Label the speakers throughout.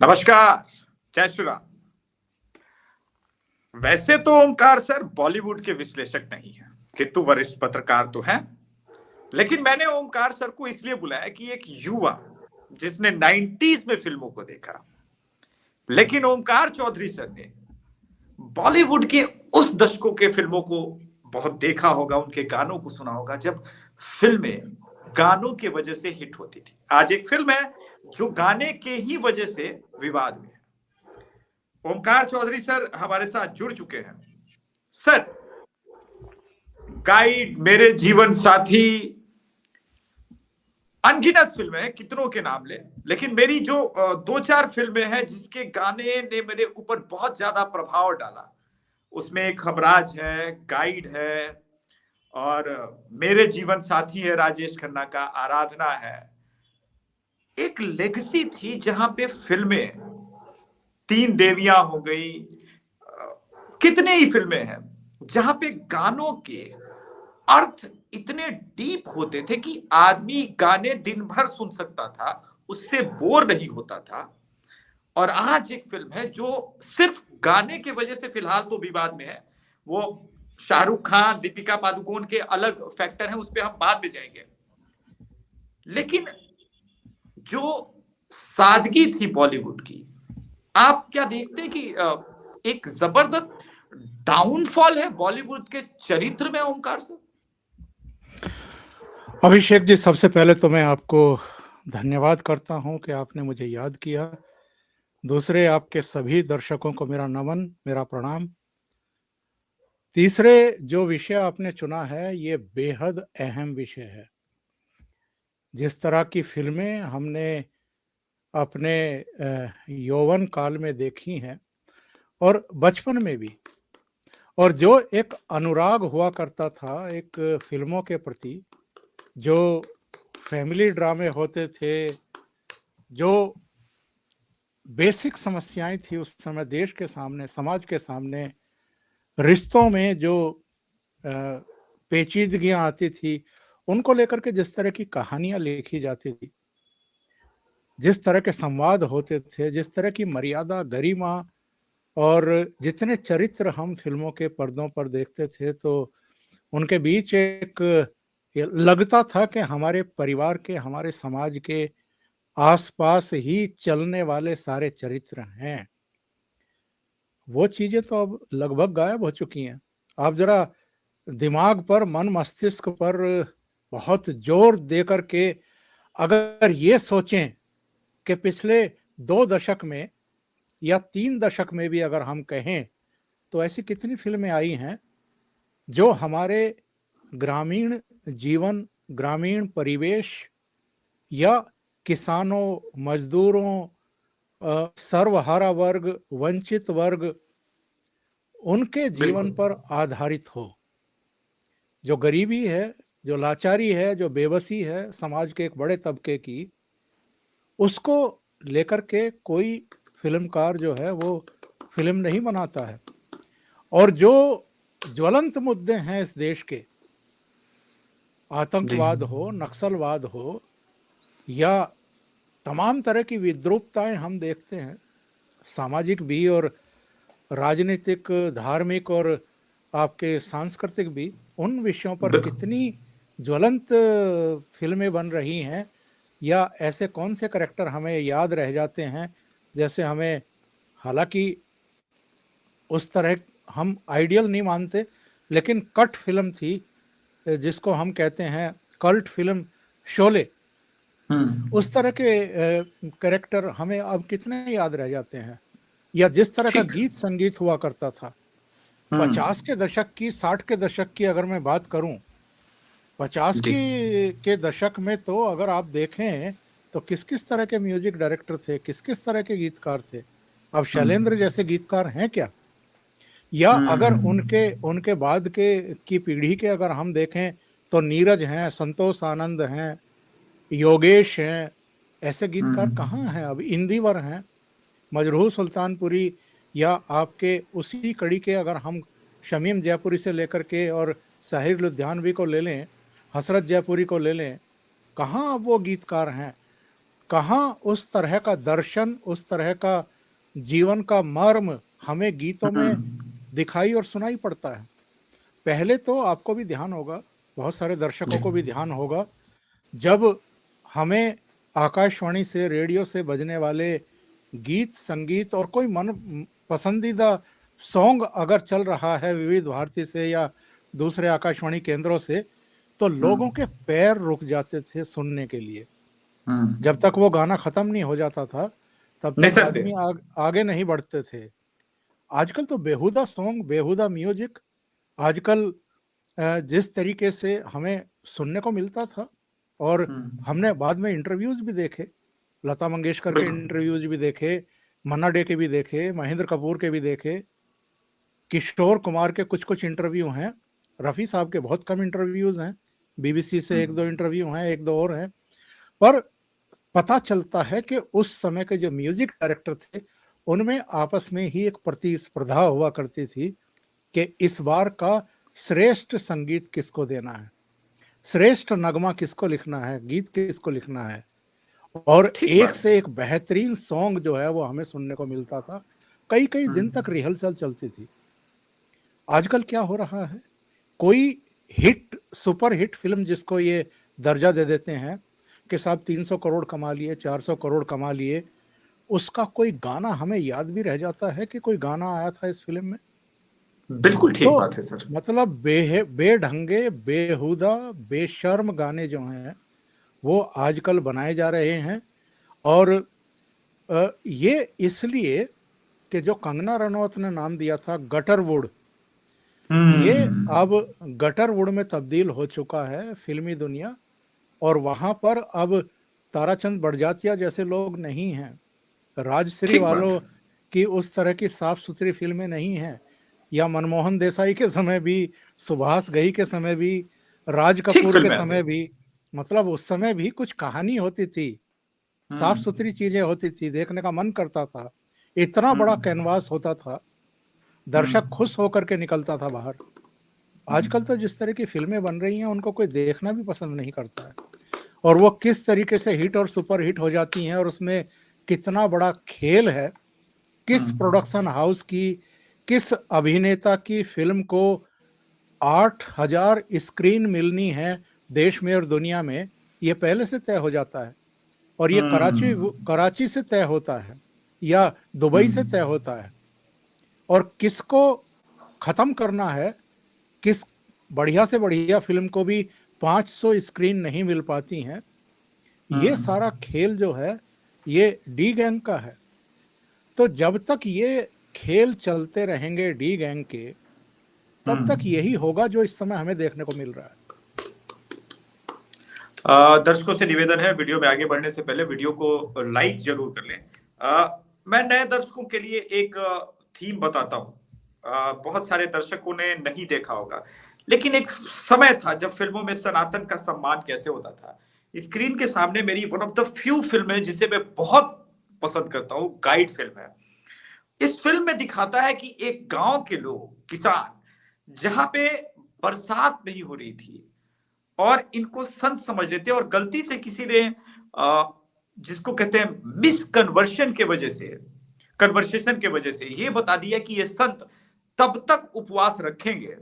Speaker 1: नमस्कार। जय श्री राम। वैसे तो ओमकार सर बॉलीवुड के विश्लेषक नहीं है, किंतु वरिष्ठ पत्रकार तो हैं। लेकिन मैंने ओमकार सर को इसलिए बुलाया कि एक युवा जिसने 90s में फिल्मों को देखा, लेकिन ओमकार चौधरी सर ने बॉलीवुड के उस दशकों के फिल्मों को बहुत देखा होगा, उनके गानों को सुना होगा जब फिल्में गानों की वजह से हिट होती थी। आज एक फिल्म है जो गाने के ही वजह से विवाद में है। ओमकार चौधरी सर हमारे साथ जुड़ चुके हैं। सर, गाइड, मेरे जीवन साथी, अनगिनत फिल्में हैं, कितनों के नाम ले, लेकिन मेरी जो दो चार फिल्में हैं जिसके गाने ने मेरे ऊपर बहुत ज्यादा प्रभाव डाला, उसमें एक हमराज है, गाइड है, और मेरे जीवन साथी है राजेश खन्ना का, आराधना है। एक लेगेसी थी जहां पे फिल्में, तीन देवियां हो गई, कितने ही फिल्में हैं जहां पे गानों के अर्थ इतने डीप होते थे कि आदमी गाने दिन भर सुन सकता था, उससे बोर नहीं होता था। और आज एक फिल्म है जो सिर्फ गाने की वजह से फिलहाल तो विवाद में है। वो शाहरुख खान, दीपिका पादुकोण के अलग फैक्टर हैं, उस पर हम बाद में जाएंगे। लेकिन जो सादगी थी बॉलीवुड की, आप क्या देखते हैं कि एक जबरदस्त डाउनफॉल है बॉलीवुड के चरित्र में ओमकार से?
Speaker 2: अभिषेक जी, सबसे पहले तो मैं आपको धन्यवाद करता हूं कि आपने मुझे याद किया। दूसरे, आपके सभी दर्शकों को मेरा नमन, मेरा प्रणाम। तीसरे, जो विषय आपने चुना है ये बेहद अहम विषय है। जिस तरह की फिल्में हमने अपने यौवन काल में देखी हैं और बचपन में भी, और जो एक अनुराग हुआ करता था एक फिल्मों के प्रति, जो फैमिली ड्रामे होते थे, जो बेसिक समस्याएं थी उस समय देश के सामने, समाज के सामने, रिश्तों में जो पेचीदगियां आती थी, उनको लेकर के जिस तरह की कहानियां लिखी जाती थी, जिस तरह के संवाद होते थे, जिस तरह की मर्यादा, गरिमा और जितने चरित्र हम फिल्मों के पर्दों पर देखते थे, तो उनके बीच एक लगता था कि हमारे परिवार के, हमारे समाज के आसपास ही चलने वाले सारे चरित्र हैं। वो चीजें तो अब लगभग गायब हो चुकी हैं। आप जरा दिमाग पर, मन मस्तिष्क पर बहुत जोर दे करके अगर ये सोचें कि पिछले 2 दशक में या 3 दशक में भी अगर हम कहें, तो ऐसी कितनी फिल्में आई हैं जो हमारे ग्रामीण जीवन, ग्रामीण परिवेश या किसानों, मजदूरों, सर्वहारा वर्ग, वंचित वर्ग, उनके जीवन पर आधारित हो। जो गरीबी है, जो लाचारी है, जो बेबसी है समाज के एक बड़े तबके की, उसको लेकर के कोई फिल्मकार जो है वो फिल्म नहीं बनाता है। और जो ज्वलंत मुद्दे हैं इस देश के, आतंकवाद हो, नक्सलवाद हो, या तमाम तरह की विद्रूपताएं हम देखते हैं, सामाजिक भी और राजनीतिक, धार्मिक और आपके सांस्कृतिक भी, उन विषयों पर कितनी ज्वलंत फिल्में बन रही हैं, या ऐसे कौन से करैक्टर हमें याद रह जाते हैं जैसे हमें, हालांकि उस तरह हम आइडियल नहीं मानते, लेकिन कट फिल्म थी जिसको हम कहते हैं कल्ट फिल्म, शोले, उस तरह के कैरेक्टर हमें अब कितने याद रह जाते हैं। या जिस तरह का गीत संगीत हुआ करता था 50 के दशक की, 60 के दशक की अगर मैं बात करूं, 50 के दशक में तो अगर आप देखें तो किस किस तरह के म्यूजिक डायरेक्टर थे, किस किस तरह के गीतकार थे। अब शैलेंद्र जैसे गीतकार हैं क्या? या अगर उनके बाद के की पीढ़ी के अगर हम देखें तो नीरज हैं, संतोष आनंद हैं, योगेश हैं, ऐसे गीतकार कहाँ हैं? अब इंदिवर हैं, मजरूह सुल्तानपुरी, या आपके उसी कड़ी के अगर हम शमीम जयपुरी से लेकर के और साहिर लुधियानवी को ले लें, हसरत जयपुरी को ले लें, कहाँ अब वो गीतकार हैं? कहाँ उस तरह का दर्शन, उस तरह का जीवन का मर्म हमें गीतों में दिखाई और सुनाई पड़ता है। पहले तो आपको भी ध्यान होगा, बहुत सारे दर्शकों को भी ध्यान होगा, जब हमें आकाशवाणी से, रेडियो से बजने वाले गीत, संगीत और कोई मन पसंदीदा सॉन्ग अगर चल रहा है विविध भारती से या दूसरे आकाशवाणी केंद्रों से, तो लोगों के पैर रुक जाते थे सुनने के लिए। जब तक वो गाना खत्म नहीं हो जाता था, तब तक आदमी आगे नहीं बढ़ते थे। आजकल तो बेहुदा सॉन्ग, बेहुदा म्यूजिक, आजकल जिस तरीके से हमें सुनने को मिलता था, और हमने बाद में इंटरव्यूज भी देखे, लता मंगेशकर के इंटरव्यूज भी देखे, मन्ना डे के भी देखे, महेंद्र कपूर के भी देखे, किशोर कुमार के कुछ कुछ इंटरव्यू हैं, रफ़ी साहब के बहुत कम इंटरव्यूज हैं, बीबीसी से 1-2 इंटरव्यू हैं, 1-2 और हैं। पर पता चलता है कि उस समय के जो म्यूजिक डायरेक्टर थे, उनमें आपस में ही एक प्रतिस्पर्धा हुआ करती थी कि इस बार का श्रेष्ठ संगीत किसको देना है, श्रेष्ठ नगमा किसको लिखना है, गीत किसको लिखना है। और एक से एक बेहतरीन सॉन्ग जो है वो हमें सुनने को मिलता था। कई कई दिन तक रिहर्सल चलती थी। आजकल क्या हो रहा है, कोई हिट, सुपर हिट फिल्म जिसको ये दर्जा दे देते हैं कि साहब 300 करोड़ कमा लिए, 400 करोड़ कमा लिए, उसका कोई गाना हमें याद भी रह जाता है कि कोई गाना आया था इस फिल्म में।
Speaker 1: बिल्कुल ठीक बात है सर।
Speaker 2: मतलब बेढंगे, बेहुदा, बेशर्म गाने जो हैं वो आजकल बनाए जा रहे हैं। और ये इसलिए कि जो कंगना रनौत ने नाम दिया था गटरवुड, ये अब गटरवुड में तब्दील हो चुका है फिल्मी दुनिया, और वहां पर अब ताराचंद बड़जात्या जैसे लोग नहीं हैं, राजश्री वालों की उस तरह की साफ सुथरी फिल्में नहीं हैं, या मनमोहन देसाई के समय भी, सुभाष घई के समय भी, राज कपूर के समय भी, मतलब उस समय भी कुछ कहानी होती थी, साफ सुथरी चीजें होती थी, देखने का मन करता था, इतना बड़ा कैनवास होता था, दर्शक खुश होकर के निकलता था बाहर। आजकल तो जिस तरह की फिल्में बन रही हैं उनको कोई देखना भी पसंद नहीं करता है, और वो किस तरीके से हिट और सुपर हिट हो जाती हैं, और उसमें कितना बड़ा खेल है, किस प्रोडक्शन हाउस की, किस अभिनेता की फिल्म को 8,000 स्क्रीन मिलनी है देश में और दुनिया में, ये पहले से तय हो जाता है। और ये कराची से तय होता है या दुबई से तय होता है, और किसको खत्म करना है, किस बढ़िया से बढ़िया फिल्म को भी 500 स्क्रीन नहीं मिल पाती हैं, ये सारा खेल जो है ये डी गैंग का है। तो जब तक ये खेल चलते रहेंगे डी गैंग के, तब तक यही होगा जो इस समय हमें देखने को मिल रहा है।
Speaker 1: दर्शकों से निवेदन है, वीडियो में आगे बढ़ने से पहले वीडियो को लाइक जरूर कर लें। मैं नए दर्शकों के लिए एक थीम बताता हूँ। बहुत सारे दर्शकों ने नहीं देखा होगा, लेकिन एक समय था जब फिल्मों में सनातन का सम्मान कैसे होता था। स्क्रीन के सामने मेरी one of the few film है जिसे मैं बहुत पसंद करता हूँ, गाइड फिल्म है। इस फिल्म में दिखाता है कि एक गांव के लोग, किसान, जहां पे बरसात नहीं हो रही थी और इनको संत समझ लेते, और गलती से किसी ने जिसको कहते हैं मिस कन्वर्सेशन के वजह से ये बता दिया कि ये संत तब तक उपवास रखेंगे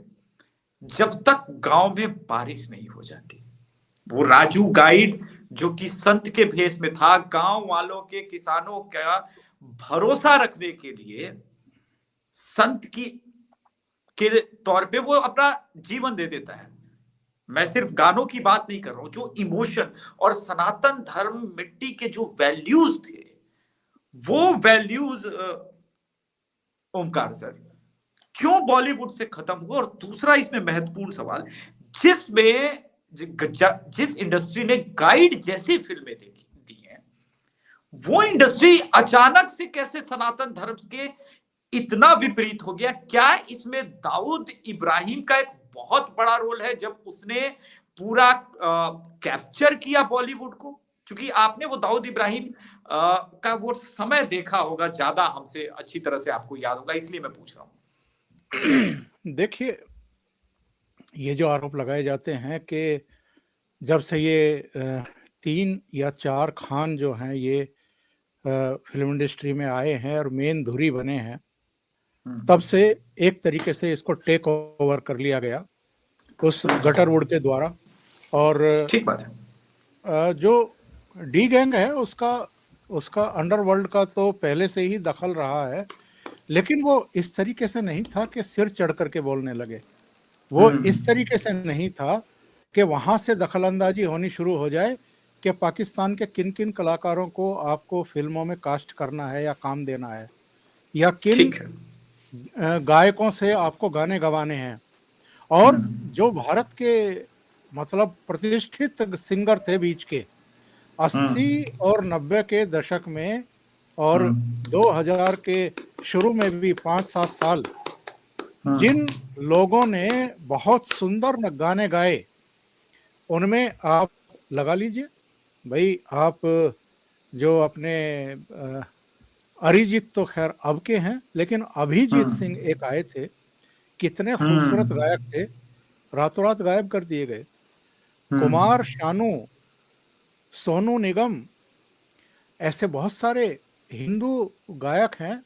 Speaker 1: जब तक गांव में बारिश नहीं हो जाती। वो राजू गाइड जो कि संत के भेष में था, गांव वालों के, किसानों का भरोसा रखने के लिए संत के तौर पे वो अपना जीवन दे देता है। मैं सिर्फ गानों की बात नहीं कर रहा हूं, जो इमोशन और सनातन धर्म मिट्टी के जो वैल्यूज थे, वो वैल्यूज ओमकार सर क्यों बॉलीवुड से खत्म हुए। और दूसरा इसमें महत्वपूर्ण सवाल, जिस इंडस्ट्री ने गाइड जैसी फिल्में दी हैं, वो इंडस्ट्री अचानक से कैसे सनातन धर्म के इतना विपरीत हो गया। क्या इसमें दाऊद इब्राहिम का एक बहुत बड़ा रोल है, जब उसने पूरा कैप्चर किया बॉलीवुड को? क्योंकि आपने वो दाऊद इब्राहिम का वो समय देखा होगा, ज्यादा हमसे अच्छी तरह से आपको याद होगा, इसलिए मैं पूछ रहा हूं।
Speaker 2: देखिए, ये जो आरोप लगाए जाते हैं कि जब से ये 3 या 4 खान जो हैं ये फिल्म इंडस्ट्री में आए हैं और मेन धुरी बने हैं, तब से एक तरीके से इसको टेक ओवर कर लिया गया उस गटरवुड के द्वारा। और
Speaker 1: ठीक बात है।
Speaker 2: जो डी गैंग है उसका अंडरवर्ल्ड का तो पहले से ही दखल रहा है, लेकिन वो इस तरीके से नहीं था कि सिर चढ़ करके बोलने लगे। वो इस तरीके से नहीं था कि वहां से दखलंदाजी होनी शुरू हो जाए कि पाकिस्तान के किन किन कलाकारों को आपको फिल्मों में कास्ट करना है या काम देना है, या किन
Speaker 1: ठीक है।
Speaker 2: गायकों से आपको गाने गवाने हैं। और जो भारत के मतलब प्रतिष्ठित सिंगर थे बीच के 80 और 90 के दशक में और 2000 के शुरू में भी 5-7 साल जिन लोगों ने बहुत सुंदर गाने गाए, उनमें आप लगा लीजिए भाई, आप जो अपने अरिजीत तो खैर अब के हैं, लेकिन अभिजीत सिंह एक आए थे, कितने खूबसूरत गायक थे, रातों रात गायब कर दिए गए। कुमार शानू, सोनू निगम, ऐसे बहुत सारे हिंदू गायक हैं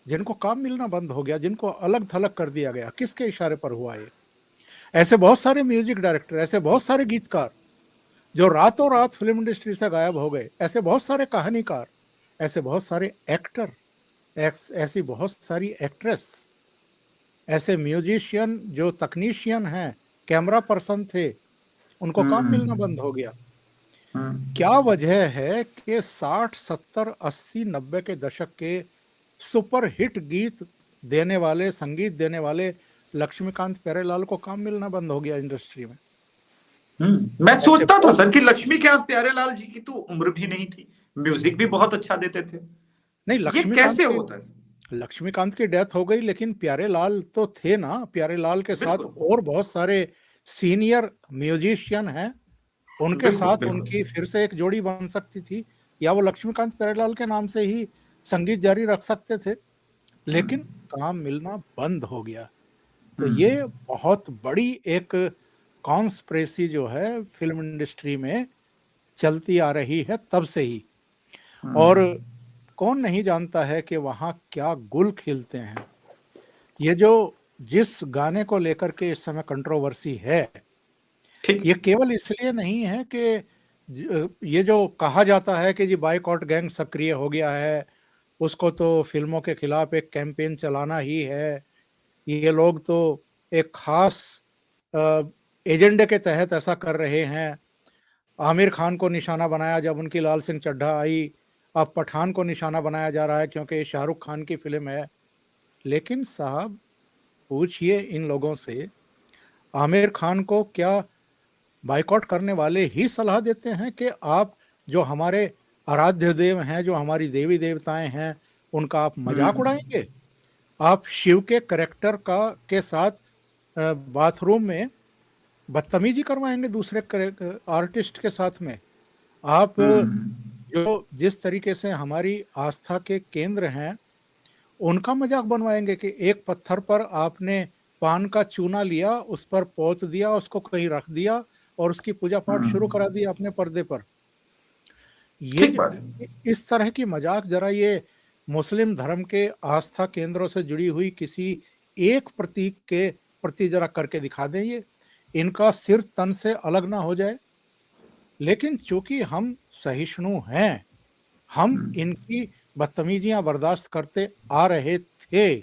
Speaker 2: जिनको काम मिलना बंद हो गया, जिनको अलग थलग कर दिया गया। किसके इशारे पर हुआ ये? ऐसे बहुत सारे म्यूजिक डायरेक्टर, ऐसे बहुत सारे गीतकार जो रातों रात फिल्म इंडस्ट्री से गायब हो गए, ऐसे बहुत सारे कहानीकार, ऐसे बहुत सारे एक्टर, ऐसी बहुत सारी एक्ट्रेस, ऐसे म्यूजिशियन जो तकनीशियन हैं, कैमरा पर्सन थे, उनको काम मिलना बंद हो गया। क्या वजह है कि 60, 70, 80, 90 के दशक के सुपर हिट गीत देने वाले, संगीत देने वाले लक्ष्मीकांत प्यारेलाल को काम मिलना बंद हो गया इंडस्ट्री में?
Speaker 1: मैं सोचता था सर कि लक्ष्मीकांत प्यारेलाल जी की तो उम्र भी नहीं थी, म्यूजिक भी बहुत अच्छा देते थे।
Speaker 2: नहीं,
Speaker 1: ये कैसे होता है?
Speaker 2: लक्ष्मीकांत की डेथ हो गई, लेकिन प्यारेलाल तो थे ना। प्यारेलाल के साथ और बहुत सारे सीनियर म्यूजिशियन हैं, उनके साथ उनकी फिर से एक जोड़ी बन सकती थी, या वो लक्ष्मीकांत प्यारेलाल के नाम से ही संगीत जारी रख सकते थे, लेकिन काम मिलना बंद हो गया। तो ये बहुत बड़ी एक कॉन्स्पिरेसी जो है फिल्म इंडस्ट्री में चलती आ रही है तब से ही। और कौन नहीं जानता है कि वहां क्या गुल खिलते हैं। ये जो जिस गाने को लेकर के इस समय कंट्रोवर्सी है, ये केवल इसलिए नहीं है कि ये जो कहा जाता है कि जी बायकॉट गैंग सक्रिय हो गया है, उसको तो फिल्मों के खिलाफ एक कैंपेन चलाना ही है, ये लोग तो एक खास एजेंडे के तहत ऐसा कर रहे हैं। आमिर खान को निशाना बनाया जब उनकी लाल सिंह चड्ढा आई, अब पठान को निशाना बनाया जा रहा है क्योंकि ये शाहरुख खान की फिल्म है। लेकिन साहब, पूछिए इन लोगों से, आमिर खान को क्या बाइकॉट करने वाले ही सलाह देते हैं कि आप जो हमारे आराध्य देव हैं, जो हमारी देवी देवताएं हैं, उनका आप मजाक उड़ाएंगे? आप शिव के कैरेक्टर के साथ बाथरूम में बदतमीजी करवाएंगे दूसरे आर्टिस्ट के साथ में? आप जो जिस तरीके से हमारी आस्था के केंद्र हैं, उनका मजाक बनवाएंगे कि एक पत्थर पर आपने पान का चूना लिया, उस पर पोत दिया, उसको कहीं रख दिया और उसकी पूजा पाठ शुरू करा दी अपने पर्दे पर। ये इस तरह की मजाक जरा ये मुस्लिम धर्म के आस्था केंद्रों से जुड़ी हुई किसी एक प्रतीक के प्रति जरा करके दिखा दें, ये इनका सिर तन से अलग ना हो जाए। लेकिन चूंकि हम सहिष्णु हैं, हम इनकी बदतमीजियां बर्दाश्त करते आ रहे थे,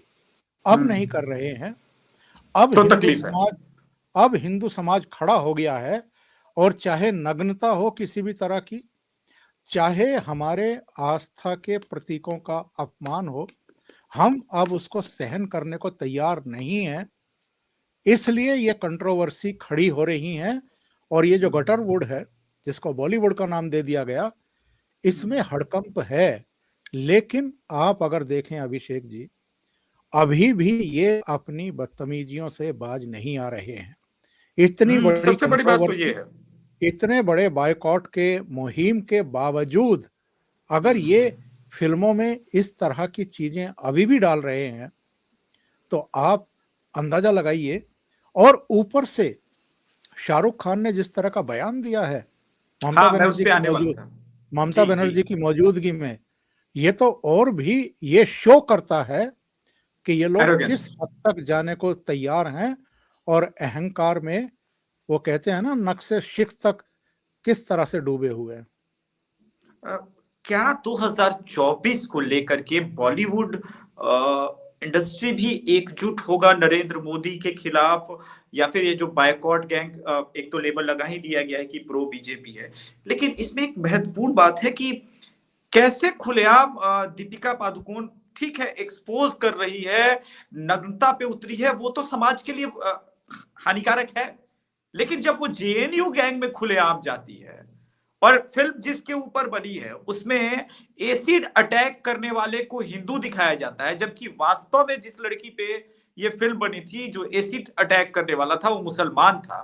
Speaker 2: अब नहीं कर रहे हैं। अब हिंदू समाज खड़ा हो गया है, और चाहे नग्नता हो किसी भी तरह की, चाहे हमारे आस्था के प्रतीकों का अपमान हो, हम अब उसको सहन करने को तैयार नहीं हैं। इसलिए ये कंट्रोवर्सी खड़ी हो रही है। और ये जो गटरवुड है, जिसको बॉलीवुड का नाम दे दिया गया, इसमें हड़कंप है। लेकिन आप अगर देखें अभिषेक जी, अभी भी ये अपनी बदतमीजियों से बाज नहीं आ रहे हैं। इतनी बड़ी
Speaker 1: सबसे बड़ी बात तो ये है,
Speaker 2: इतने बड़े बायकॉट के मुहिम के बावजूद अगर ये फिल्मों में इस तरह की चीजें अभी भी डाल रहे हैं, तो आप अंदाजा लगाइए। और ऊपर से शाहरुख खान ने जिस तरह का बयान दिया है ममता
Speaker 1: हाँ, मैं उस
Speaker 2: बनर्जी
Speaker 1: पे
Speaker 2: की
Speaker 1: आने वाला था।
Speaker 2: ममता
Speaker 1: जी, जी।
Speaker 2: बनर्जी की मौजूदगी में ये तो और भी ये शो करता है कि ये लोग
Speaker 1: एरोगेंस।
Speaker 2: किस हद तक जाने को तैयार हैं और अहंकार में, वो कहते हैं ना, नक्शे शिक्ष तक किस तरह से डूबे हुए हैं।
Speaker 1: अ, क्या 2024 को लेकर के बॉलीवुड इंडस्ट्री भी एकजुट होगा नरेंद्र मोदी के खिलाफ, या फिर ये जो बायकॉट गैंग, एक तो लेबल लगा ही दिया गया है कि प्रो बीजेपी है, लेकिन इसमें एक महत्वपूर्ण बात है कि कैसे खुलेआम दीपिका पादुकोण, ठीक है, एक्सपोज कर रही है, नग्नता पे उतरी है, वो तो समाज के लिए हानिकारक है, लेकिन जब वो जेएनयू गैंग में खुलेआम जाती है और फिल्म जिसके ऊपर बनी है उसमें एसिड अटैक करने वाले को हिंदू दिखाया जाता है, जबकि वास्तव में जिस लड़की पे ये फिल्म बनी थी जो एसिड अटैक करने वाला था वो मुसलमान था।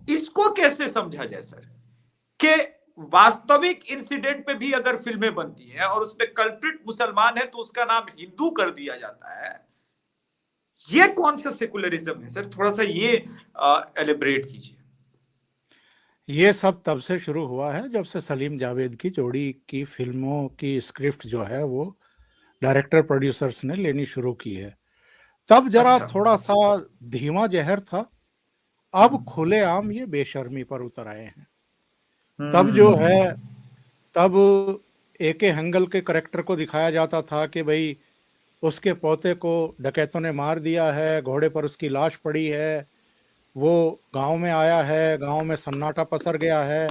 Speaker 1: इसको कैसे समझा जाए सर, कि वास्तविक इंसिडेंट पे भी अगर फिल्में बनती हैं और उसमें कल्प्रिट मुसलमान है तो उसका नाम हिंदू कर दिया जाता है? ये कौन सा सेकुलरिज्म है सर? थोड़ा सा ये एलिब्रेट कीजिए।
Speaker 2: ये सब तब से शुरू हुआ है जब से सलीम जावेद की जोड़ी की फिल्मों की स्क्रिप्ट जो है वो डायरेक्टर प्रोड्यूसर्स ने लेनी शुरू की है। तब जरा
Speaker 1: अच्छा।
Speaker 2: थोड़ा सा धीमा जहर था, अब
Speaker 1: हम्म।
Speaker 2: खुलेआम ये बेशर्मी पर उतर आए हैं। तब जो है,
Speaker 1: हम्म।
Speaker 2: तब एके हंगल के करेक्टर को दिखाया जाता था कि भाई उसके पोते को डकैतों ने मार दिया है, घोड़े पर उसकी लाश पड़ी है, वो गांव में आया है, गांव में सन्नाटा पसर गया है,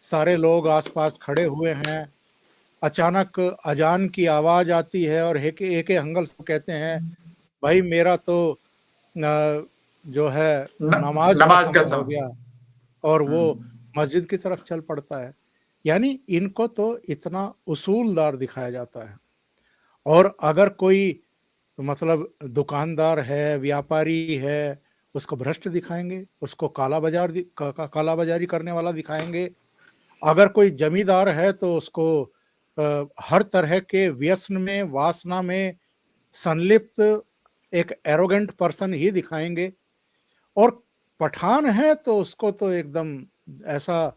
Speaker 2: सारे लोग आसपास खड़े हुए हैं, अचानक अजान की आवाज आती है और एके एके हंगल से कहते हैं भाई मेरा तो जो है नमाज का
Speaker 1: नमाज का
Speaker 2: समय हो
Speaker 1: समय।
Speaker 2: गया, और वो
Speaker 1: हम्म।
Speaker 2: मस्जिद की तरफ चल पड़ता है। यानी इनको तो इतना उसूलदार दिखाया जाता है। और अगर कोई मतलब दुकानदार है, व्यापारी है, उसको भ्रष्ट दिखाएंगे, उसको काला बाजारी करने वाला दिखाएंगे। अगर कोई जमींदार है तो उसको हर तरह के व्यसन में, वासना में संलिप्त एक एरोगेंट पर्सन ही दिखाएंगे। और पठान है तो उसको तो एकदम ऐसा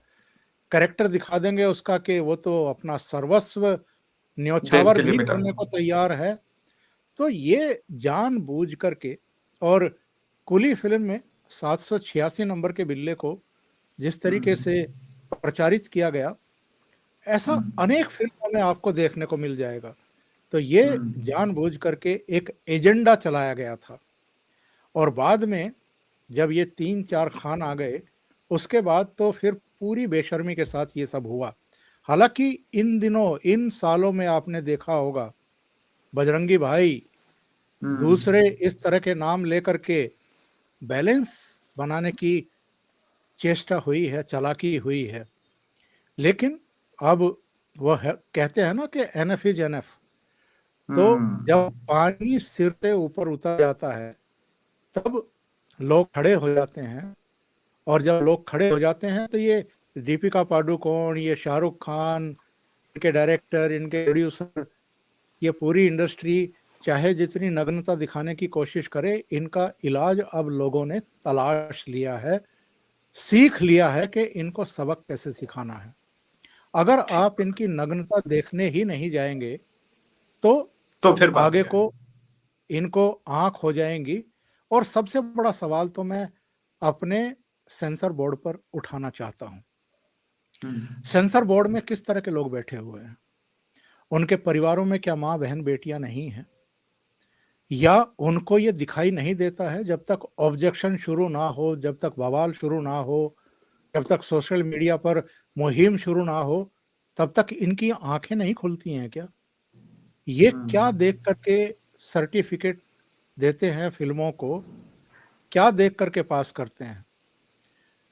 Speaker 2: कैरेक्टर दिखा देंगे उसका कि वो तो अपना सर्वस्व
Speaker 1: देश
Speaker 2: न्योछावर
Speaker 1: के लिए
Speaker 2: भी
Speaker 1: मिटा।
Speaker 2: करने को तैयार है। तो ये जानबूझ करके, और कुली फिल्म में 786 नंबर के बिल्ले को जिस तरीके
Speaker 1: हम्म।
Speaker 2: से प्रचारित किया गया, ऐसा
Speaker 1: हम्म।
Speaker 2: अनेक फिल्मों में आपको देखने को मिल जाएगा। तो ये
Speaker 1: हम्म।
Speaker 2: जानबूझ करके एक एजेंडा चलाया गया था। और बाद में जब ये 3-4 खान आ गए, उसके बाद तो फिर पूरी बेशर्मी के साथ ये सब हुआ। हालाँकि इन दिनों, इन सालों में आपने देखा होगा, बजरंगी भाई, दूसरे
Speaker 1: हम्म।
Speaker 2: इस तरह के नाम लेकर के बैलेंस बनाने की चेष्टा हुई है, चालाकी हुई है। लेकिन अब वो है, कहते हैं ना कि एनफ इज एनफ। तो जब
Speaker 1: हम्म।
Speaker 2: पानी सिर से ऊपर उतर जाता है, तब लोग खड़े हो जाते हैं। और जब लोग खड़े हो जाते हैं तो ये दीपिका पादुकोण, ये शाहरुख खान, इनके डायरेक्टर, इनके प्रोड्यूसर, ये पूरी इंडस्ट्री चाहे जितनी नग्नता दिखाने की कोशिश करे, इनका इलाज अब लोगों ने तलाश लिया है, सीख लिया है कि इनको सबक कैसे सिखाना है। अगर आप इनकी नग्नता देखने ही नहीं जाएंगे तो
Speaker 1: तो फिर बात
Speaker 2: आगे
Speaker 1: क्या
Speaker 2: को
Speaker 1: है?
Speaker 2: इनको आंख हो जाएंगी। और सबसे बड़ा सवाल तो मैं अपने सेंसर बोर्ड पर उठाना चाहता हूं।
Speaker 1: हम्म।
Speaker 2: सेंसर बोर्ड में किस तरह के लोग बैठे हुए हैं? उनके परिवारों में क्या माँ बहन बेटियां नहीं हैं? या उनको ये दिखाई नहीं देता है जब तक ऑब्जेक्शन शुरू ना हो, जब तक बवाल शुरू ना हो, जब तक सोशल मीडिया पर मुहिम शुरू ना हो, तब तक इनकी आंखें नहीं खुलती हैं क्या? ये क्या देख
Speaker 1: हम्म।
Speaker 2: करके सर्टिफिकेट देते हैं फिल्मों को? क्या देख करके पास करते हैं?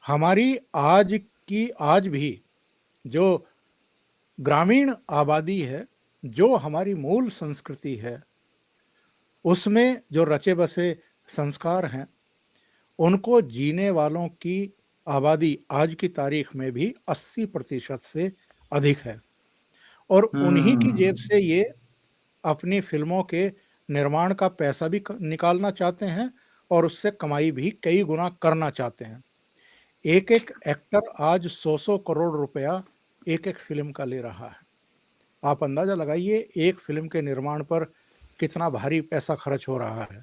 Speaker 2: हमारी आज भी जो ग्रामीण आबादी है, जो हमारी मूल संस्कृति है, उसमें जो रचे बसे संस्कार हैं, उनको जीने वालों की आबादी आज की तारीख में भी 80% से अधिक है। और उन्हीं की जेब
Speaker 1: हम्म।
Speaker 2: से ये अपनी फिल्मों के निर्माण का पैसा भी निकालना चाहते हैं और उससे कमाई भी कई गुना करना चाहते हैं। एक एक एक्टर आज 100 करोड़ रुपया एक एक फिल्म का ले रहा है। आप अंदाजा लगाइए एक फिल्म के निर्माण पर कितना भारी पैसा खर्च हो रहा है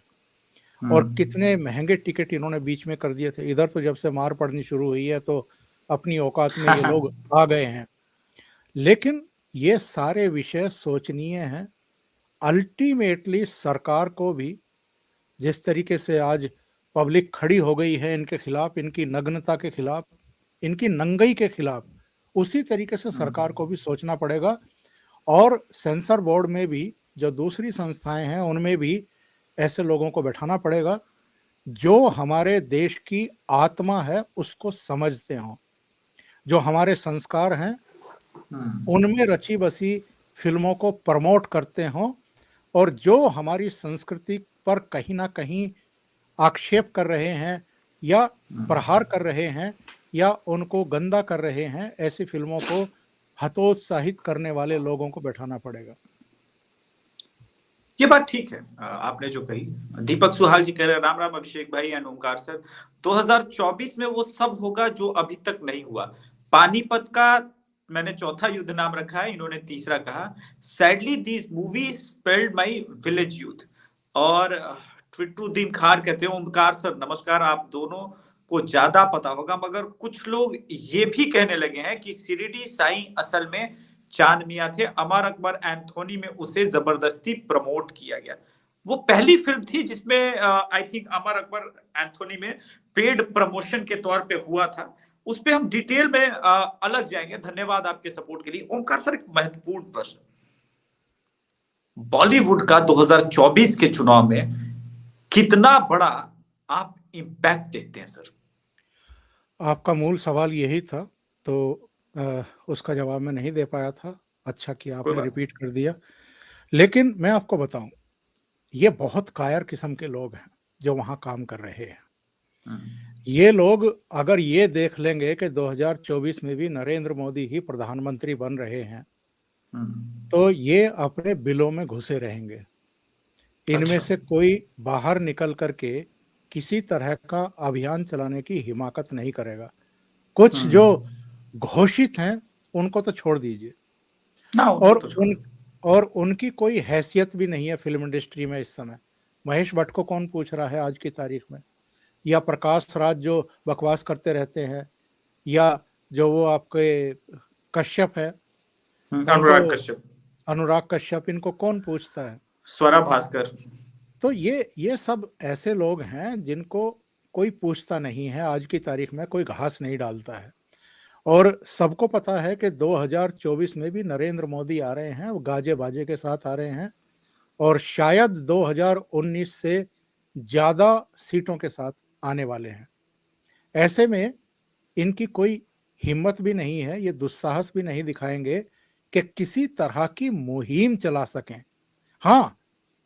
Speaker 2: और कितने महंगे टिकट इन्होंने बीच में कर दिए थे। इधर तो जब से मार पड़नी शुरू हुई है तो अपनी औकात में ये लोग आ गए हैं। लेकिन ये सारे विषय सोचनीय हैं। अल्टीमेटली सरकार को भी जिस तरीके से आज पब्लिक खड़ी हो गई है इनके खिलाफ, इनकी नग्नता के खिलाफ, इनकी नंगई के खिलाफ, उसी तरीके से सरकार को भी सोचना पड़ेगा। और सेंसर बोर्ड में भी जो दूसरी संस्थाएं हैं उनमें भी ऐसे लोगों को बैठाना पड़ेगा जो हमारे देश की आत्मा है उसको समझते हों, जो हमारे संस्कार हैं उनमें रची बसी फिल्मों को प्रमोट करते हों और जो हमारी संस्कृति पर कहीं ना कहीं आक्षेप कर रहे हैं या प्रहार कर रहे हैं या उनको गंदा कर रहे हैं, ऐसी फिल्मों को हतोत्साहित करने वाले लोगों को बैठाना पड़ेगा।
Speaker 1: ये बात ठीक है आपने जो कही। दीपक सुहाल जी कह रहे हैं राम राम अभिषेक भाई एंड ओमकार सर, 2024 में वो सब होगा जो अभी तक नहीं हुआ। पानीपत का मैंने चौथा युद्ध नाम रखा है, इन्होंने तीसरा कहा। Sadly this movie spelled my village youth. और ट्विटुद्दीन खार कहते हैं ओमकार सर नमस्कार, आप दोनों को ज्यादा पता होगा, मगर कुछ लोग ये भी कहने लगे हैं कि शिरडी साईं असल में चांद मियां थे, अमर अकबर एंथोनी में उसे जबरदस्ती प्रमोट किया गया। वो पहली फिल्म थी जिसमें I think Amar Akbar Anthony में पेड प्रमोशन के तौर पे हुआ था। उस पे हम डिटेल में अलग जाएंगे। धन्यवाद आपके सपोर्ट के लिए। ओमकार सर, एक महत्वपूर्ण प्रश्न, बॉलीवुड का 2024 के चुनाव में कितना बड़ा आप इंपैक्ट देखते हैं सर?
Speaker 2: आपका मूल सवाल यही था तो उसका जवाब मैं नहीं दे पाया था। अच्छा किया आपने रिपीट कर दिया। लेकिन मैं आपको बताऊं, ये बहुत कायर किस्म के लोग हैं जो वहां काम कर रहे हैं। ये लोग अगर ये देख लेंगे कि 2024 में भी नरेंद्र मोदी ही प्रधानमंत्री बन रहे हैं तो ये अपने बिलों में घुसे रहेंगे। इनमें से कोई बाहर निकल करके किसी तरह का अभियान चलाने की हिमाकत नहीं करेगा। कुछ जो घोषित हैं उनको तो छोड़ दीजिए, और उनकी कोई हैसियत भी नहीं है फिल्म इंडस्ट्री में इस समय। महेश भट्ट को कौन पूछ रहा है आज की तारीख में, या प्रकाश राज जो बकवास करते रहते हैं, या जो वो आपके कश्यप है अनुराग कश्यप, इनको कौन पूछता है?
Speaker 1: स्वरा भास्कर।
Speaker 2: तो ये सब ऐसे लोग हैं जिनको कोई पूछता नहीं है। आज की तारीख में कोई घास नहीं डालता है और सबको पता है कि 2024 में भी नरेंद्र मोदी आ रहे हैं, वो गाजे बाजे के साथ आ रहे हैं और शायद 2019 से ज़्यादा सीटों के साथ आने वाले हैं। ऐसे में इनकी कोई हिम्मत भी नहीं है, ये दुस्साहस भी नहीं दिखाएंगे कि किसी तरह की मुहिम चला सकें। हाँ,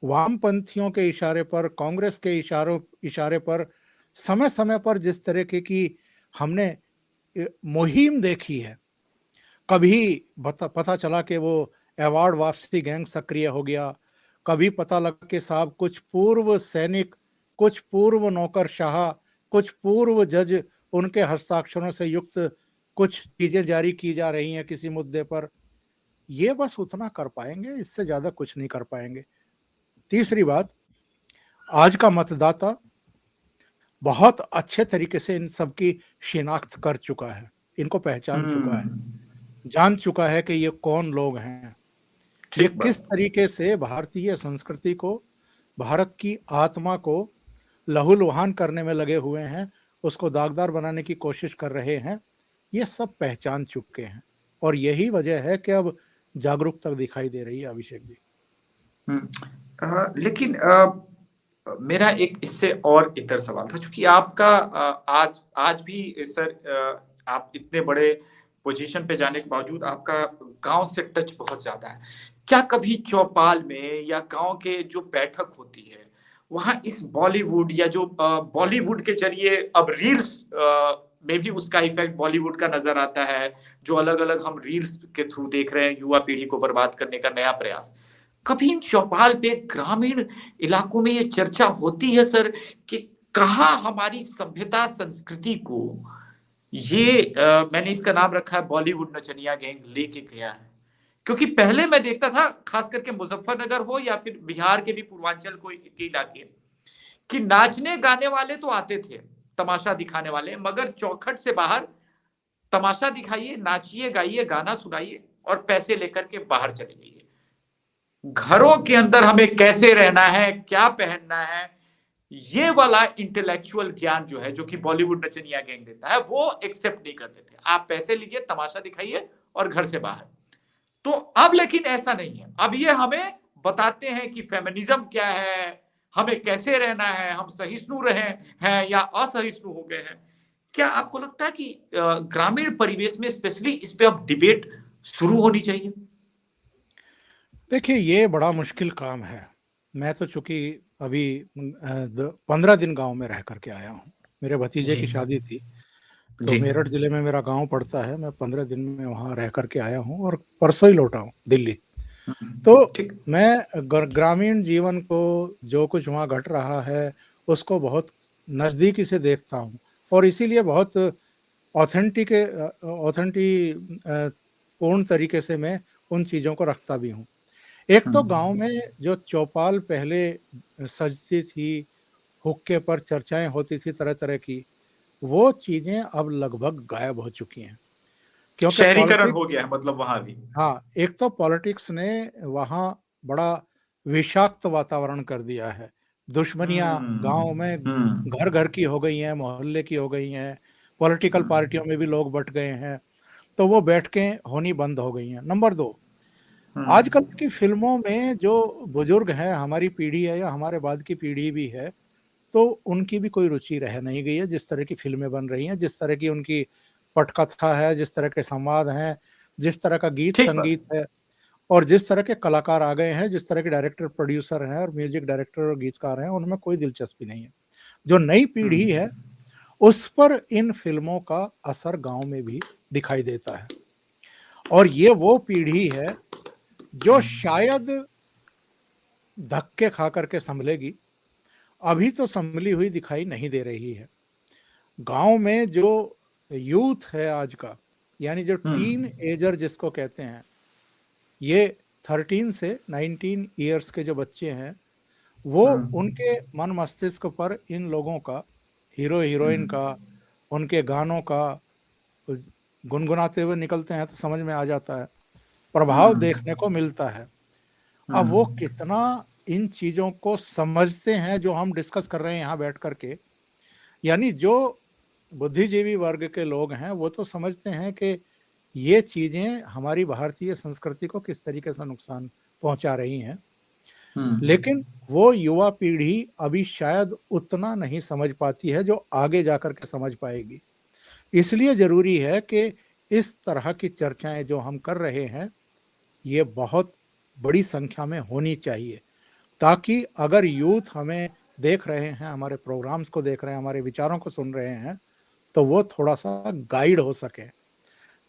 Speaker 2: वामपंथियों के इशारे पर, कांग्रेस के इशारे पर समय समय पर जिस तरह की हमने मुहिम देखी है, कभी पता चला कि वो अवार्ड वापसी गैंग सक्रिय हो गया, कभी पता लगा कि साहब कुछ पूर्व सैनिक, कुछ पूर्व नौकरशाह, कुछ पूर्व जज, उनके हस्ताक्षरों से युक्त कुछ चीजें जारी की जा रही हैं किसी मुद्दे पर। ये बस उतना कर पाएंगे, इससे ज्यादा कुछ नहीं कर पाएंगे। तीसरी बात, आज का मतदाता बहुत अच्छे तरीके से इन सब की शिनाख्त कर चुका है, इनको पहचान चुका है, जान चुका है कि ये कौन लोग हैं, ये किस तरीके से भारतीय संस्कृति को, भारत की आत्मा को लहूलुहान करने में लगे हुए हैं, उसको दागदार बनाने की कोशिश कर रहे हैं। ये सब पहचान चुके हैं और यही वजह है कि अब जागरूकता दिखाई दे रही है। अभिषेक जी,
Speaker 1: लेकिन मेरा एक इससे और इतर सवाल था, क्योंकि आपका आज भी सर आप इतने बड़े पोजीशन पे जाने के बावजूद आपका गांव से टच बहुत ज्यादा है। क्या कभी चौपाल में या गांव के जो बैठक होती है वहां इस बॉलीवुड या जो बॉलीवुड के जरिए अब रील्स में भी उसका इफेक्ट बॉलीवुड का नजर आता है, जो अलग अलग हम रील्स के थ्रू देख रहे हैं, युवा पीढ़ी को बर्बाद करने का नया प्रयास, कभी इन चौपाल पे ग्रामीण इलाकों में ये चर्चा होती है सर कि कहाँ हमारी सभ्यता संस्कृति को मैंने इसका नाम रखा है बॉलीवुड नचनिया गैंग लेके गया है। क्योंकि पहले मैं देखता था, खास करके मुजफ्फरनगर हो या फिर बिहार के भी पूर्वांचल कोई के इलाके, कि नाचने गाने वाले तो आते थे, तमाशा दिखाने वाले, मगर चौखट से बाहर तमाशा दिखाइए, नाचिए, गाइए, गाना सुनाइए और पैसे लेकर के बाहर चले जाइए। घरों के अंदर हमें कैसे रहना है, क्या पहनना है, ये वाला इंटेलेक्चुअल ज्ञान जो है, जो कि बॉलीवुड नचनिया गैंग देता है, वो एक्सेप्ट नहीं करते थे। आप पैसे लीजिए, तमाशा दिखाइए और घर से बाहर। तो अब लेकिन ऐसा नहीं है। अब ये हमें बताते हैं कि फेमिनिज्म क्या है, हमें कैसे रहना है, हम सहिष्णु रहे हैं या असहिष्णु हो गए हैं। क्या आपको लगता है कि ग्रामीण परिवेश में स्पेशली इस पे अब डिबेट शुरू होनी चाहिए?
Speaker 2: देखिए, ये बड़ा मुश्किल काम है। मैं तो चूंकि अभी 15 दिन गांव में रह करके आया हूँ। मेरे भतीजे
Speaker 1: जी
Speaker 2: की शादी थी, तो
Speaker 1: जी।
Speaker 2: मेरठ जिले में मेरा गांव पड़ता है। मैं 15 दिन में वहाँ रह करके आया हूँ और परसों ही लौटा हूँ दिल्ली। तो
Speaker 1: ठीक।
Speaker 2: मैं ग्रामीण जीवन को, जो कुछ वहाँ घट रहा है, उसको बहुत नज़दीकी से देखता हूँ और इसीलिए बहुत ऑथेंटिक पूर्ण तरीके से मैं उन चीज़ों को रखता भी हूँ। एक तो गांव में जो चौपाल पहले सजती थी, हुक्के पर चर्चाएं होती थी तरह तरह की, वो चीज़ें अब लगभग गायब हो चुकी हैं, क्योंकि
Speaker 1: शहरीकरण
Speaker 2: पॉलिटिक्स,
Speaker 1: हो गया है मतलब वहां भी।
Speaker 2: हाँ, एक तो पॉलिटिक्स ने वहाँ बड़ा विषाक्त वातावरण कर दिया है। दुश्मनियाँ गाँव में
Speaker 1: हम्म।
Speaker 2: घर-घर की हो गई हैं, मोहल्ले की हो गई हैं, पॉलिटिकल पार्टियों में भी लोग बँट गए हैं, तो वो बैठकें होनी बंद हो गई हैं। नंबर 2, आजकल
Speaker 1: हम्म।
Speaker 2: की फ़िल्मों में जो बुजुर्ग हैं, हमारी पीढ़ी है या हमारे बाद की पीढ़ी भी है, तो उनकी भी कोई रुचि रह नहीं गई है। जिस तरह की फ़िल्में बन रही हैं, जिस तरह की उनकी पटकथा है, जिस तरह के संवाद हैं, जिस तरह का
Speaker 1: ठीक बात।
Speaker 2: गीत-संगीत है और जिस तरह के कलाकार आ गए हैं, जिस तरह के डायरेक्टर, प्रोड्यूसर हैं और म्यूज़िक डायरेक्टर और गीतकार हैं, उनमें कोई दिलचस्पी नहीं है। जो नई पीढ़ी है,
Speaker 1: हम्म।
Speaker 2: उस पर इन फ़िल्मों का असर गाँव में भी दिखाई देता है और ये वो पीढ़ी है, जो शायद धक्के खा कर के सँभलेगी, अभी तो सँभली हुई दिखाई नहीं दे रही है। गाँव में जो यूथ है आज का, यानी जो टीन
Speaker 1: हम्म।
Speaker 2: एजर जिसको कहते हैं, ये 13 से 19 ईयर्स के जो बच्चे हैं, वो
Speaker 1: हम्म।
Speaker 2: उनके मन मस्तिष्क पर इन लोगों का, हीरो हीरोइन का,
Speaker 1: हम्म।
Speaker 2: उनके गानों का, गुनगुनाते हुए निकलते हैं तो समझ में आ जाता है, प्रभाव देखने को मिलता है। अब वो
Speaker 1: हम्म।
Speaker 2: कितना इन चीज़ों को समझते हैं जो हम डिस्कस कर रहे हैं यहाँ बैठ कर के, यानी जो बुद्धिजीवी वर्ग के लोग हैं, वो तो समझते हैं कि ये चीज़ें हमारी भारतीय संस्कृति को किस तरीके से नुकसान पहुँचा रही हैं। लेकिन वो युवा पीढ़ी अभी शायद उतना नहीं समझ पाती है, जो आगे जाकर के समझ पाएगी। इसलिए ज़रूरी है कि इस तरह की चर्चाएँ जो हम कर रहे हैं, ये बहुत बड़ी संख्या में होनी चाहिए, ताकि अगर यूथ हमें देख रहे हैं, हमारे प्रोग्राम्स को देख रहे हैं, हमारे विचारों को सुन रहे हैं, तो वो थोड़ा-सा गाइड हो सकें।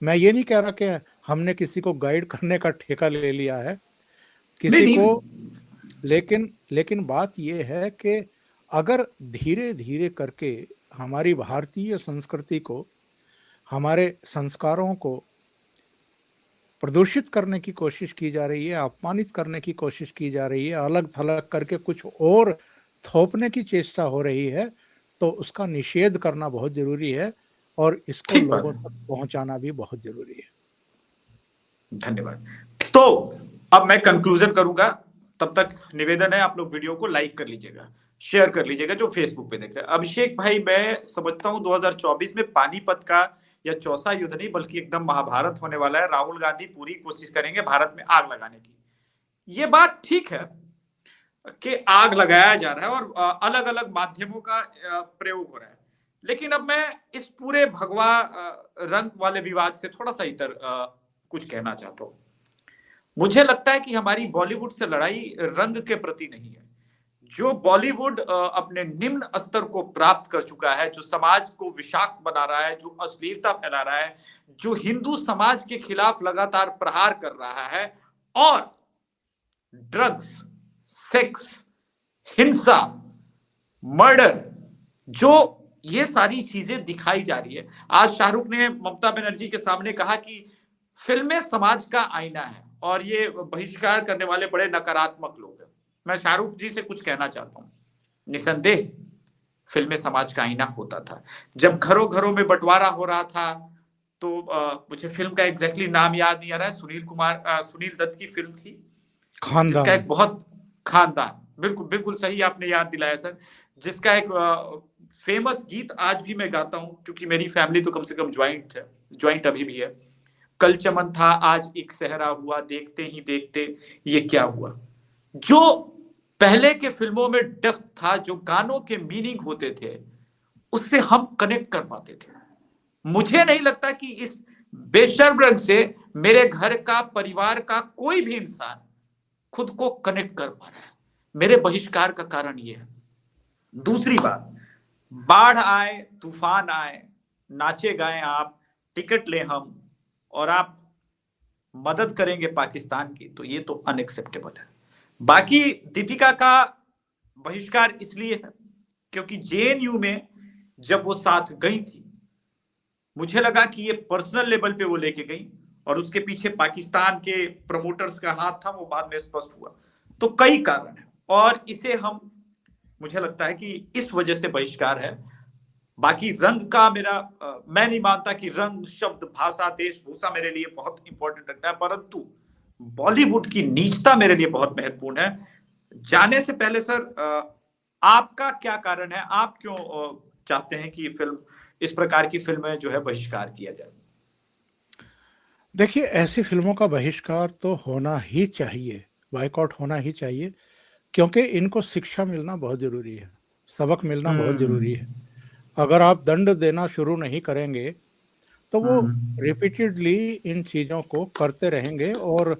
Speaker 2: मैं ये नहीं कह रहा कि हमने किसी को गाइड करने का ठेका ले लिया है,
Speaker 1: नहीं
Speaker 2: किसी को,
Speaker 1: नहीं।
Speaker 2: लेकिन लेकिन बात ये है कि अगर धीरे-धीरे करके हमारी भारतीय संस्कृति को, हमारे संस्कारों को प्रदूषित करने की कोशिश की जा रही है, अपमानित करने की कोशिश की जा रही है, अलग-थलग करके कुछ और थोपने की चेष्टा हो रही है, तो उसका निषेध करना बहुत ज़रूरी है और इसको
Speaker 1: ठीक बात
Speaker 2: लोगों
Speaker 1: है।
Speaker 2: तक पहुँचाना भी बहुत ज़रूरी है।
Speaker 1: धन्यवाद। तो अब मैं कंक्लूजन करूंगा, तब तक निवेदन है आप लोग वीडियो को लाइक कर लीजिएगा, शेयर कर लीजिएगा जो फेसबुक पे देख रहे हैं। अभिषेक भाई, मैं समझता हूं 2024 में पानीपत का या चौसा युद्ध नहीं बल्कि एकदम महाभारत होने वाला है। राहुल गांधी पूरी कोशिश करेंगे भारत में आग लगाने की। ये बात ठीक है कि आग लगाया जा रहा है और अलग अलग माध्यमों का प्रयोग हो रहा है, लेकिन अब मैं इस पूरे भगवा रंग वाले विवाद से थोड़ा सा इतर कुछ कहना चाहता हूं। मुझे लगता है कि हमारी बॉलीवुड से लड़ाई रंग के प्रति नहीं है। जो बॉलीवुड अपने निम्न स्तर को प्राप्त कर चुका है, जो समाज को विषाक्त बना रहा है, जो अश्लीलता फैला रहा है, जो हिंदू समाज के खिलाफ लगातार प्रहार कर रहा है और ड्रग्स, सेक्स, हिंसा, मर्डर, जो ये सारी चीजें दिखाई जा रही है। आज शाहरुख ने ममता बनर्जी के सामने कहा कि फिल्में समाज का आईना है और ये बहिष्कार करने वाले बड़े नकारात्मक लोग हैं। मैं शाहरुख जी से कुछ कहना चाहता हूँ, निसंदेह फिल्में समाज का आईना होता था। जब घरों घरों में बंटवारा हो रहा था तो मुझे फिल्म का एग्जैक्टली नाम याद नहीं आ रहा है, सुनील दत्त की फिल्म थी जिसका
Speaker 2: खानदान।
Speaker 1: एक बहुत खानदान, बिल्कुल बिल्कुल सही आपने याद दिलाया सर, जिसका एक फेमस गीत आज भी मैं गाता हूं क्योंकि मेरी फैमिली तो कम से कम ज्वाइंट है, ज्वाइंट अभी भी है। कल चमन था आज एक सहरा हुआ, देखते ही देखते ये क्या हुआ। जो पहले के फिल्मों में डेप्थ था, जो गानों के मीनिंग होते थे, उससे हम कनेक्ट कर पाते थे। मुझे नहीं लगता कि इस बेशर्म रंग से मेरे घर का, परिवार का कोई भी इंसान खुद को कनेक्ट कर पा रहा है। मेरे बहिष्कार का कारण यह है। दूसरी बात, बाढ़ आए, तूफान आए, नाचे गाएं आप, टिकट ले हम और आप मदद करेंगे पाकिस्तान की, तो ये तो अनएक्सेप्टेबल है। बाकी दीपिका का बहिष्कार इसलिए है क्योंकि जेएनयू में जब वो साथ गई थी, मुझे लगा कि ये पर्सनल लेवल पे वो लेके गई और उसके पीछे पाकिस्तान के प्रमोटर्स का हाथ था, वो बाद में स्पष्ट हुआ। तो कई कारण है और इसे हम, मुझे लगता है कि इस वजह से बहिष्कार है। बाकी रंग का मैं नहीं मानता कि रंग, शब्द, भाषा, वेशभूषा मेरे लिए बहुत इंपॉर्टेंट रखता है, परंतु बॉलीवुड की नीचता मेरे लिए बहुत महत्वपूर्ण है। जाने से पहले सर, आपका क्या कारण है, आप क्यों चाहते हैं कि फिल्म, इस प्रकार की फिल्में जो है बहिष्कार किया जाए?
Speaker 2: देखिए, ऐसी फिल्मों का बहिष्कार तो होना ही चाहिए, बायकॉट होना ही चाहिए, क्योंकि इनको शिक्षा मिलना बहुत जरूरी है, सबक मिलना बहुत जरूरी है। अगर आप दंड देना शुरू नहीं करेंगे तो वो रिपीटेडली इन चीजों को करते रहेंगे और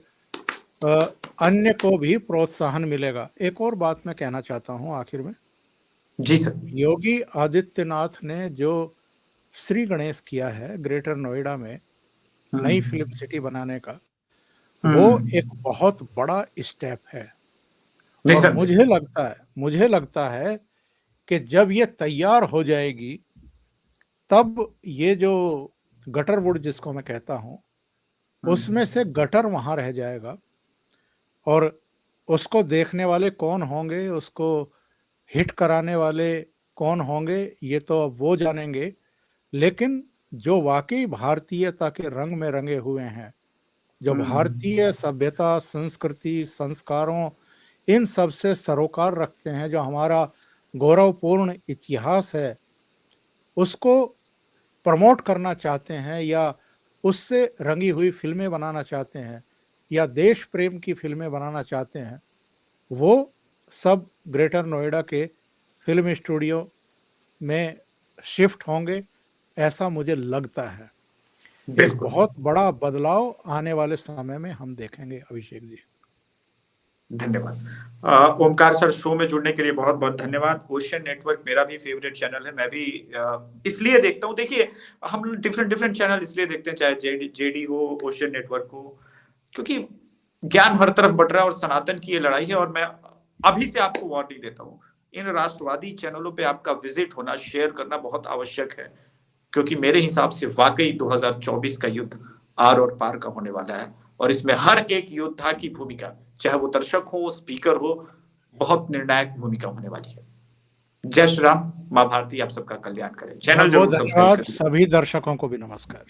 Speaker 2: अन्य को भी प्रोत्साहन मिलेगा। एक और बात मैं कहना चाहता हूं आखिर में।
Speaker 1: जी सर।
Speaker 2: योगी आदित्यनाथ ने जो श्री गणेश किया है ग्रेटर नोएडा में नई फिल्म सिटी बनाने का, वो एक बहुत बड़ा स्टेप है। और मुझे लगता है कि जब ये तैयार हो जाएगी तब ये जो गटर वुड जिसको मैं कहता हूं, उसमें से गटर वहां रह जाएगा और उसको देखने वाले कौन होंगे, उसको हिट कराने वाले कौन होंगे, ये तो अब वो जानेंगे। लेकिन जो वाकई भारतीयता के रंग में रंगे हुए हैं, जो भारतीय सभ्यता, संस्कृति, संस्कारों, इन सब से सरोकार रखते हैं, जो हमारा गौरवपूर्ण इतिहास है, उसको प्रमोट करना चाहते हैं या उससे रंगी हुई फिल्में बनाना चाहते हैं या देश प्रेम की फिल्में बनाना चाहते हैं, वो सब ग्रेटर नोएडा के फिल्म स्टूडियो में शिफ्ट होंगे, ऐसा मुझे लगता है। एक बहुत बड़ा बदलाव आने वाले समय में हम देखेंगे। अभिषेक जी,
Speaker 1: धन्यवाद। ओमकार सर, शो में जुड़ने के लिए बहुत बहुत धन्यवाद। ओशियन नेटवर्क मेरा भी फेवरेट चैनल है, मैं भी इसलिए देखता हूँ। देखिए, हम डिफरेंट चैनल इसलिए देखते हैं, चाहे जेडी हो, ओशियन नेटवर्क हो, क्योंकि ज्ञान हर तरफ बट रहा है और सनातन की ये लड़ाई है। और मैं अभी से आपको वार्निंग देता हूँ, इन राष्ट्रवादी चैनलों पे आपका विजिट होना, शेयर करना बहुत आवश्यक है, क्योंकि मेरे हिसाब से वाकई 2024 का युद्ध आर और पार का होने वाला है और इसमें हर एक योद्धा की भूमिका, चाहे वो दर्शक हो, स्पीकर हो, बहुत निर्णायक भूमिका होने वाली है। जय श्री राम, मां भारती आप सबका कल्याण करें। चैनल जरूर सब्सक्राइब करें।
Speaker 2: सभी दर्शकों को भी नमस्कार।